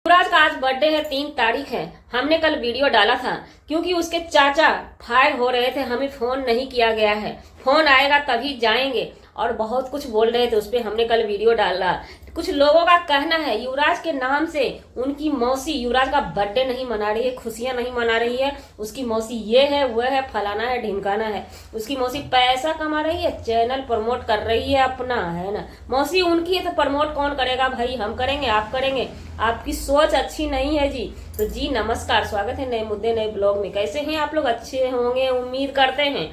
युवराज का आज बर्थडे है, 3 तारीख है। हमने कल वीडियो डाला था क्योंकि उसके चाचा फायर हो रहे थे, हमें फोन नहीं किया गया है। फोन आएगा तभी जाएंगे और बहुत कुछ बोल रहे थे, उस पर हमने कल वीडियो डाला। कुछ लोगों का कहना है युवराज के नाम से उनकी मौसी युवराज का बर्थडे नहीं मना रही है, खुशियां नहीं मना रही है। उसकी मौसी ये है, वो है, फलाना है, ढिमकाना है। उसकी मौसी पैसा कमा रही है, चैनल प्रमोट कर रही है अपना, है ना। मौसी उनकी है तो प्रमोट कौन करेगा भाई? हम करेंगे, आप करेंगे? आपकी सोच अच्छी नहीं है जी। तो जी नमस्कार, स्वागत है नए मुद्दे नए ब्लॉग में। कैसे हैं आप लोग? अच्छे होंगे उम्मीद करते हैं।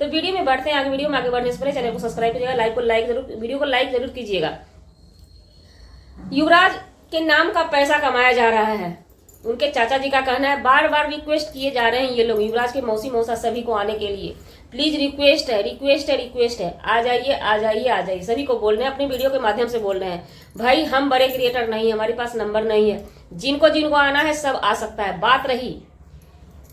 तो वीडियो में बढ़ते हैं आगे। वीडियो में आगे बढ़ने से पहले चैनल को सब्सक्राइब कीजिएगा, वीडियो को लाइक जरूर कीजिएगा। युवराज के नाम का पैसा कमाया जा रहा है, उनके चाचा जी का कहना है। बार बार रिक्वेस्ट किए जा रहे हैं ये लोग, युवराज के मौसी मौसा सभी को आने के लिए। प्लीज रिक्वेस्ट है, रिक्वेस्ट है, रिक्वेस्ट है, आ जाइए, आ जाइए, आ जाइए। सभी को बोल रहे हैं, अपने वीडियो के माध्यम से बोल रहे हैं। भाई हम बड़े क्रिएटर नहीं, हमारे पास नंबर नहीं है। जिनको जिनको आना है सब आ सकता है। बात रही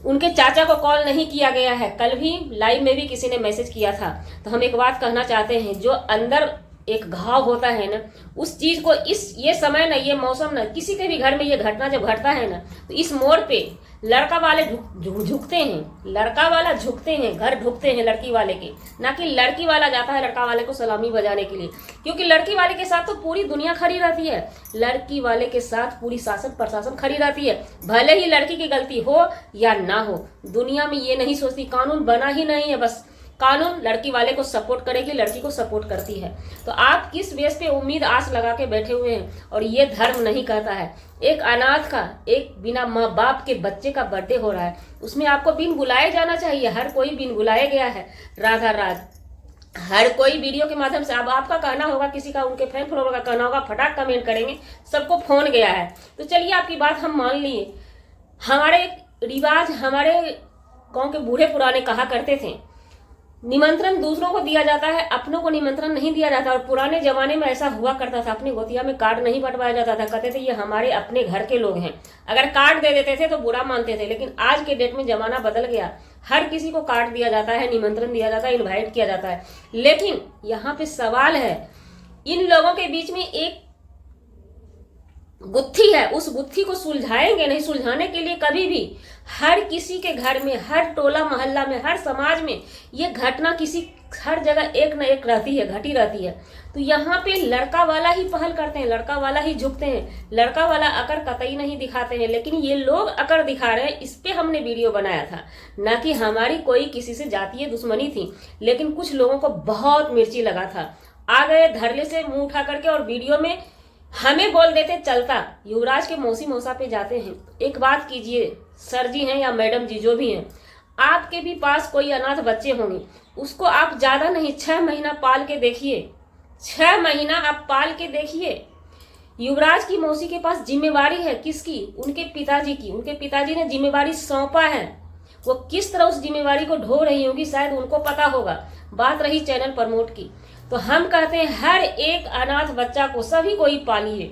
उनके चाचा को कॉल नहीं किया गया है, कल भी लाइव में भी किसी ने मैसेज किया था। तो हम एक बात कहना चाहते हैं, जो अंदर एक घाव होता है ना, उस चीज को ये समय ना, ये मौसम ना, किसी के भी घर में ये घटना जब घटता है ना, तो इस मोड़ पे लड़का वाले झुकते हैं, लड़का वाला झुकते हैं, घर ढुकते हैं लड़की वाले के, ना कि लड़की वाला जाता है लड़का वाले को सलामी बजाने के लिए। क्योंकि लड़की वाले के साथ तो पूरी दुनिया खड़ी रहती है, लड़की वाले के साथ पूरी शासन प्रशासन खड़ी रहती है। भले ही लड़की की गलती हो या ना हो, दुनिया में ये नहीं सोचती, कानून बना ही नहीं है, बस कानून लड़की वाले को सपोर्ट करेगी, लड़की को सपोर्ट करती है। तो आप किस बेस पे उम्मीद आस लगा के बैठे हुए हैं? और ये धर्म नहीं कहता है। एक अनाथ का, एक बिना माँ बाप के बच्चे का बर्थडे हो रहा है, उसमें आपको बिन बुलाए जाना चाहिए। हर कोई बिन बुलाए गया है, राधा राज हर कोई वीडियो के माध्यम से। अब आपका कहना होगा, किसी का उनके फैन फॉलोअर का कहना होगा, फटाक कमेंट करेंगे, सबको फोन गया है। तो चलिए आपकी बात हम मान लिए। हमारे रिवाज, हमारे गाँव के बूढ़े पुराने कहा करते थे, निमंत्रण दूसरों को दिया जाता है, अपनों को निमंत्रण नहीं दिया जाता। और पुराने जमाने में ऐसा हुआ करता था, अपनी गोतिया में कार्ड नहीं बंटवाया जाता था। कहते थे ये हमारे अपने घर के लोग हैं, अगर कार्ड दे देते थे तो बुरा मानते थे। लेकिन आज के डेट में जमाना बदल गया, हर किसी को कार्ड दिया जाता है, निमंत्रण दिया जाता है, इन्वाइट किया जाता है। लेकिन यहाँ पे सवाल है, इन लोगों के बीच में एक गुत्थी है, उस गुत्थी को सुलझाएंगे नहीं। सुलझाने के लिए कभी भी हर किसी के घर में, हर टोला मोहल्ला में, हर समाज में ये घटना किसी हर जगह एक न एक रहती है, घटी रहती है। तो यहाँ पे लड़का वाला ही पहल करते हैं, लड़का वाला ही झुकते हैं, लड़का वाला अकड़ कतई नहीं दिखाते हैं। लेकिन ये लोग अकड़ दिखा रहे हैं, इस पे हमने वीडियो बनाया था। ना कि हमारी कोई किसी से जातीय दुश्मनी थी, लेकिन कुछ लोगों को बहुत मिर्ची लगा था, आ गए धरले से मुंह उठा करके और वीडियो में हमें बोल देते चलता। युवराज के मौसी मौसा पे जाते हैं। एक बात कीजिए, सर जी हैं या मैडम जी जो भी हैं, आपके भी पास कोई अनाथ बच्चे होंगे, उसको आप ज्यादा नहीं 6 महीना पाल के देखिए, 6 महीना आप पाल के देखिए। युवराज की मौसी के पास जिम्मेवारी है, किसकी? उनके पिताजी की। उनके पिताजी ने जिम्मेवारी सौंपा है, वो किस तरह उस जिम्मेवारी को ढो रही होगी शायद उनको पता होगा। बात रही चैनल प्रमोट की, तो हम कहते हैं हर एक अनाथ बच्चा को सभी को ही पालिए,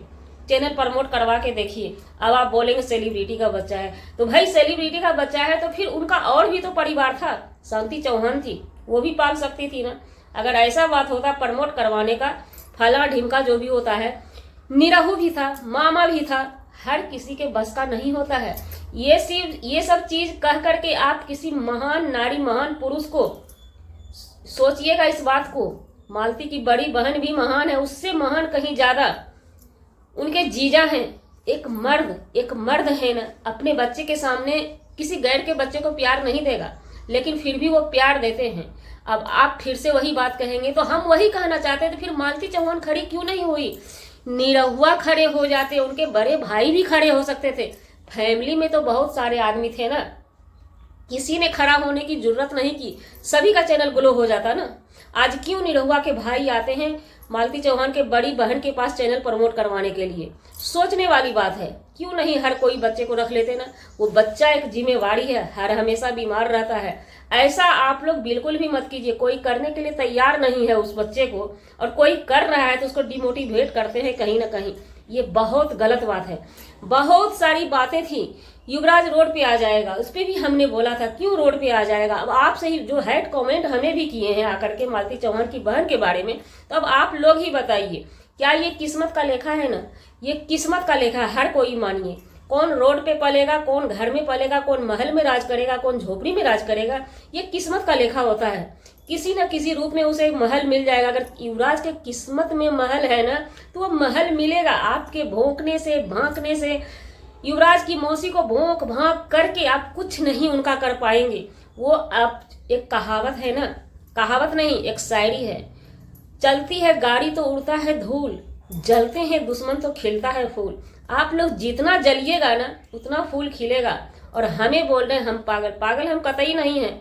चैनल प्रमोट करवा के देखिए। अब आप बोलेंगे सेलिब्रिटी का बच्चा है, तो भाई सेलिब्रिटी का बच्चा है तो फिर उनका और भी तो परिवार था। शांति चौहान थी, वो भी पाल सकती थी ना। अगर ऐसा बात होता प्रमोट करवाने का, फला ढिमका जो भी होता है, निरहू भी था, मामा भी था, हर किसी के बस का नहीं होता है। ये सब चीज कह करके आप किसी महान नारी, महान पुरुष को सोचिएगा इस बात को। मालती की बड़ी बहन भी महान है, उससे महान कहीं ज्यादा उनके जीजा हैं। एक मर्द है ना, अपने बच्चे के सामने किसी गैर के बच्चे को प्यार नहीं देगा, लेकिन फिर भी वो प्यार देते हैं। अब आप फिर से वही बात कहेंगे, तो हम वही कहना चाहते थे, फिर मालती चौहान खड़ी क्यों नहीं हुई? निरहुआ खड़े हो जाते, उनके बड़े भाई भी खड़े हो सकते थे। फैमिली में तो बहुत सारे आदमी थे ना, किसी ने खड़ा होने की जरूरत नहीं की, सभी का चैनल ग्लो हो जाता ना। आज क्यों निरहुआ के भाई आते हैं मालती चौहान के बड़ी बहन के पास चैनल प्रमोट करवाने के लिए? सोचने वाली बात है। क्यों नहीं हर कोई बच्चे को रख लेते ना? वो बच्चा एक जिम्मेवारी है, हर हमेशा बीमार रहता है। ऐसा आप लोग बिल्कुल भी मत कीजिए। कोई करने के लिए तैयार नहीं है उस बच्चे को, और कोई कर रहा है तो उसको डिमोटिवेट करते हैं कहीं ना कहीं। ये बहुत गलत बात है। बहुत सारी बातें थी, युवराज रोड पे आ जाएगा, उस पर भी हमने बोला था क्यों रोड पे आ जाएगा। अब आपसे ही जो हेड कमेंट हमें भी किए हैं आकर के मालती चौहान की बहन के बारे में, तो अब आप लोग ही बताइए, क्या ये किस्मत का लेखा है ना? ये किस्मत का लेखा है, हर कोई मानिए। कौन रोड पे पलेगा, कौन घर में पलेगा, कौन महल में राज करेगा, कौन झोपड़ी में राज करेगा, ये किस्मत का लेखा होता है। किसी न किसी रूप में उसे एक महल मिल जाएगा। अगर युवराज के किस्मत में महल है ना, तो वो महल मिलेगा। आपके भौंकने से, भांकने से, युवराज की मौसी को भौंक भांक करके आप कुछ नहीं उनका कर पाएंगे। वो आप, एक कहावत है ना, कहावत नहीं, एक शायरी है, चलती है गाड़ी तो उड़ता है धूल, जलते हैं दुश्मन तो खिलता है फूल। आप लोग जितना जलिएगा ना, उतना फूल खिलेगा। और हमें बोल रहे हैं हम पागल, पागल हम कतई नहीं हैं।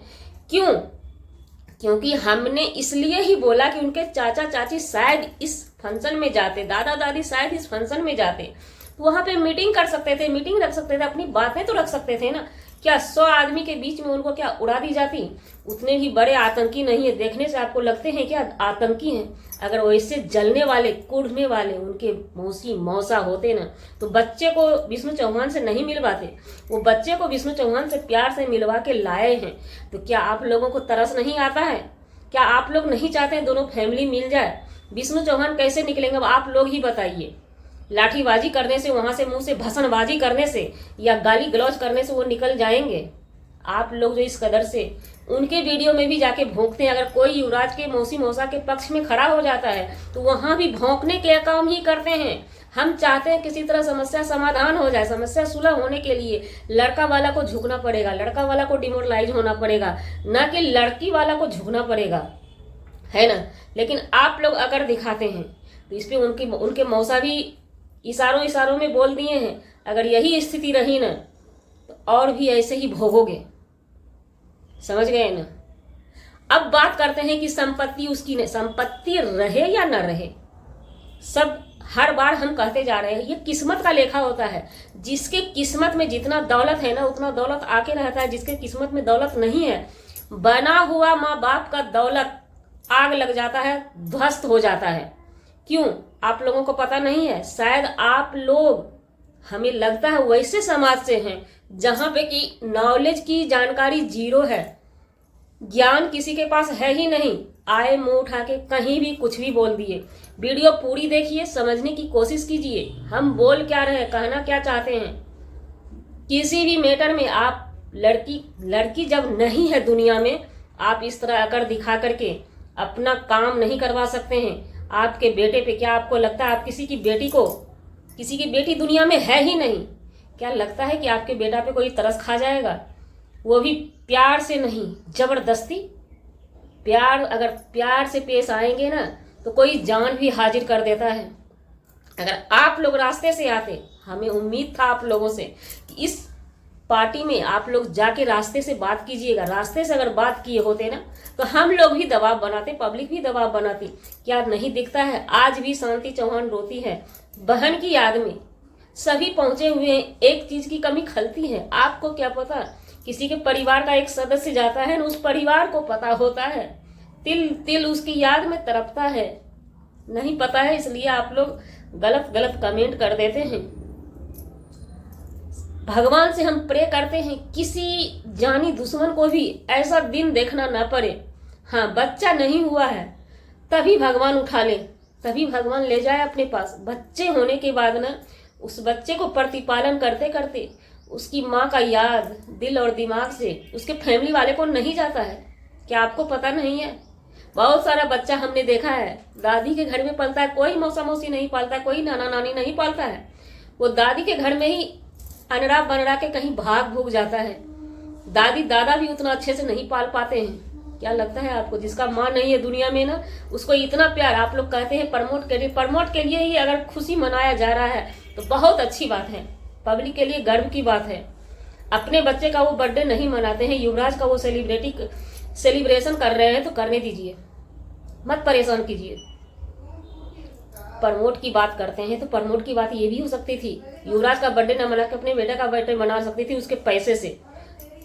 क्यों? क्योंकि हमने इसलिए ही बोला कि उनके चाचा चाची शायद इस फंक्शन में जाते, दादा दादी शायद इस फंक्शन में जाते, तो वहां पे मीटिंग कर सकते थे, मीटिंग रख सकते थे, अपनी बातें तो रख सकते थे ना। क्या 100 आदमी के बीच में उनको क्या उड़ा दी जाती? उतने भी बड़े आतंकी नहीं है, देखने से आपको लगते हैं क्या आतंकी हैं? अगर वैसे जलने वाले, कुढ़ने वाले उनके मौसी मौसा होते ना, तो बच्चे को विष्णु चौहान से नहीं मिलवाते। वो बच्चे को विष्णु चौहान से प्यार से मिलवा के लाए हैं। तो क्या आप लोगों को तरस नहीं आता है? क्या आप लोग नहीं चाहते हैं दोनों फैमिली मिल जाए? विष्णु चौहान कैसे निकलेंगे अब आप लोग ही बताइए। लाठीबाजी करने से, वहां से मुंह से भसनबाजी करने से, या गाली गलौज करने से वो निकल जाएंगे? आप लोग जो इस कदर से उनके वीडियो में भी जाके भौंकते हैं। अगर कोई युवराज के मौसी मौसा के पक्ष में खड़ा हो जाता है तो वहां भी भौंकने के काम ही करते हैं। हम चाहते हैं किसी तरह समस्या समाधान हो जाए। समस्या सुलह होने के लिए लड़का वाला को झुकना पड़ेगा, लड़का वाला को डिमोरलाइज होना पड़ेगा, ना कि लड़की वाला को झुकना पड़ेगा, है ना। लेकिन आप लोग अगर दिखाते हैं तो इस पे उनके मौसा भी इशारों इशारों में बोल दिए हैं। अगर यही स्थिति रही ना तो और भी ऐसे ही भोगोगे, समझ गए ना। अब बात करते हैं कि संपत्ति उसकी नहीं, संपत्ति रहे या न रहे, सब हर बार हम कहते जा रहे हैं ये किस्मत का लेखा होता है। जिसके किस्मत में जितना दौलत है ना, उतना दौलत आके रहता है। जिसके किस्मत में दौलत नहीं है, बना हुआ माँ बाप का दौलत आग लग जाता है, ध्वस्त हो जाता है। क्यों? आप लोगों को पता नहीं है। शायद आप लोग, हमें लगता है, वैसे समाज से हैं जहां पे कि नॉलेज की जानकारी जीरो है, ज्ञान किसी के पास है ही नहीं। आए मुंह उठा के कहीं भी कुछ भी बोल दिए। वीडियो पूरी देखिए, समझने की कोशिश कीजिए हम बोल क्या रहे हैं, कहना क्या चाहते हैं। किसी भी मैटर में आप लड़की जब नहीं है दुनिया में, आप इस तरह आकर दिखा करके अपना काम नहीं करवा सकते हैं। आपके बेटे पे क्या आपको लगता है आप किसी की बेटी दुनिया में है ही नहीं? क्या लगता है कि आपके बेटा पे कोई तरस खा जाएगा? वो भी प्यार से नहीं, जबरदस्ती। प्यार, अगर प्यार से पेश आएंगे ना तो कोई जान भी हाजिर कर देता है। अगर आप लोग रास्ते से आते, हमें उम्मीद था आप लोगों से कि इस पार्टी में आप लोग जाके रास्ते से बात कीजिएगा। रास्ते से अगर बात किए होते ना तो हम लोग भी दबाव बनाते, पब्लिक भी दबाव बनाती। क्या नहीं दिखता है? आज भी शांति चौहान रोती है बहन की याद में। सभी पहुंचे हुए हैं, एक चीज की कमी खलती है। आपको क्या पता? किसी के परिवार का एक सदस्य जाता है ना, उस परिवार को पता होता है, तिल तिल उसकी याद में तड़पता है। नहीं पता है, इसलिए आप लोग गलत गलत कमेंट कर देते हैं। भगवान से हम प्रे करते हैं किसी जानी दुश्मन को भी ऐसा दिन देखना ना पड़े। हाँ, बच्चा नहीं हुआ है तभी भगवान उठा ले, तभी भगवान ले जाए अपने पास। बच्चे होने के बाद ना, उस बच्चे को प्रतिपालन करते करते उसकी माँ का याद दिल और दिमाग से उसके फैमिली वाले को नहीं जाता है। क्या आपको पता नहीं है? बहुत सारा बच्चा हमने देखा है दादी के घर में पलता है, कोई मौसा मौसी नहीं पालता है, कोई नाना नानी नहीं पालता है। वो दादी के घर में ही अनड़ा बनड़ा के कहीं भाग भूग जाता है। दादी दादा भी उतना अच्छे से नहीं पाल पाते हैं। क्या लगता है आपको? जिसका माँ नहीं है दुनिया में ना, उसको इतना प्यार आप लोग कहते हैं प्रमोट के लिए ही अगर खुशी मनाया जा रहा है तो बहुत अच्छी बात है, पब्लिक के लिए गर्व की बात है। अपने बच्चे का वो बर्थडे नहीं मनाते हैं, युवराज का वो सेलिब्रेशन कर रहे हैं तो करने दीजिए, मत परेशान कीजिए। प्रमोट की बात करते हैं तो प्रमोट की बात ये भी हो सकती थी, युवराज का बर्थडे न मना के अपने बेटे का बर्थडे मना सकती थी उसके पैसे से।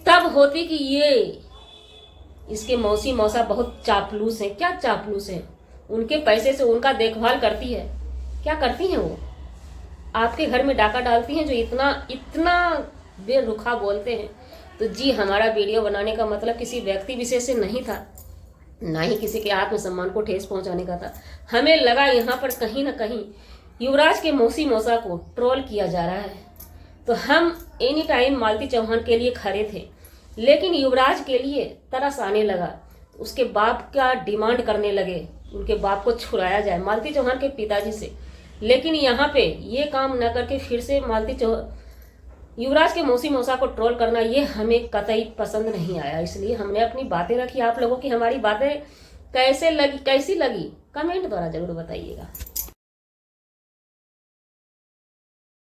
तब होती कि ये इसके मौसी मौसा बहुत चापलूस है। क्या चापलूस है? उनके पैसे से उनका देखभाल करती है। क्या करती हैं वो? आपके घर में डाका डालती हैं जो इतना बेरुखा बोलते हैं। तो जी, हमारा वीडियो बनाने का मतलब किसी व्यक्ति विशेष से नहीं था, ना ही किसी के आत्मसम्मान को ठेस पहुंचाने का था। हमें लगा यहाँ पर कहीं ना कहीं युवराज के मौसी मौसा को ट्रोल किया जा रहा है, तो हम एनी टाइम मालती चौहान के लिए खड़े थे, लेकिन युवराज के लिए तरस आने लगा। उसके बाप का डिमांड करने लगे, उनके बाप को छुड़ाया जाए मालती चौहान के पिताजी से। लेकिन यहाँ पे ये काम न करके फिर से युवराज के मौसी मौसा को ट्रोल करना, ये हमें कतई पसंद नहीं आया। इसलिए हमने अपनी बातें रखी। आप लोगों की हमारी बातें कैसी लगी कमेंट द्वारा जरूर बताइएगा।